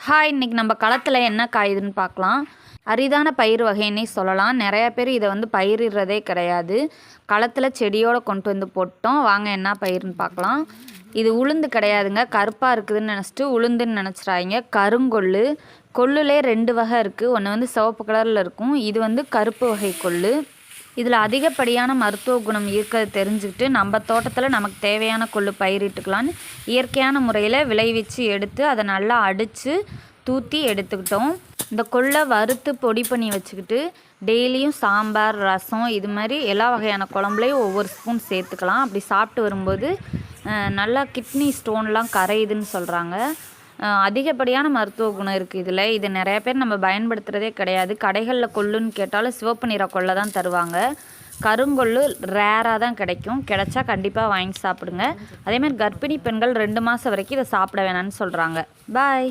Hi, இன்றைக்கி நம்ம களத்தில் என்ன காயுதுன்னு பார்க்கலாம். அரிதான பயிர் வகைன்னே சொல்லலாம். நிறையா பேர் இதை பயிரிடுறதே கிடையாது. களத்தில் செடியோடு கொண்டு வந்து போட்டோம். வாங்க என்ன பயிர்னு பார்க்கலாம். இது உளுந்து கிடையாதுங்க, கருப்பாக இருக்குதுன்னு நினச்சிட்டு உளுந்துன்னு நினச்சிடாதீங்க. கருங்கொள்ளு. கொள்ளுலே 2 வகை இருக்குது. ஒன்று சிவப்பு கலரில் இருக்கும், இது கருப்பு வகை கொள்ளு. இதில் அதிகப்படியான மருத்துவ குணம் இருக்கிறது தெரிஞ்சுக்கிட்டு நம்ம தோட்டத்தில் நமக்கு தேவையான கொள்ளு பயிரிட்டுக்கலான்னு இயற்கையான முறையில் விளைவிச்சு எடுத்து அதை நல்லா அடித்து தூற்றி எடுத்துக்கிட்டோம். இந்த கொள்ளை வறுத்து பொடி பண்ணி வச்சுக்கிட்டு டெய்லியும் சாம்பார், ரசம் இது மாதிரி எல்லா வகையான குழம்புலையும் ஒவ்வொரு ஸ்பூன் சேர்த்துக்கலாம். அப்படி சாப்பிட்டு வரும்போது நல்லா கிட்னி ஸ்டோன்லாம் கரையுதுன்னு சொல்கிறாங்க. அதிகப்படியான மருத்துவ குணம் இருக்குது இதில். இது நிறைய பேர் நம்ம பயன்படுத்துகிறதே கிடையாது. கடைகளில் கொள்ளுன்னு கேட்டாலும் சிவப்பு நிற கொள்ளை தான் தருவாங்க. கருங்கொள்ளு ரேராக தான் கிடைக்கும். கிடைச்சா கண்டிப்பாக வாங்கி சாப்பிடுங்க. அதேமாதிரி கர்ப்பிணி பெண்கள் 2 மாதம் வரைக்கும் இதை சாப்பிட வேணான்னு சொல்கிறாங்க. பாய்.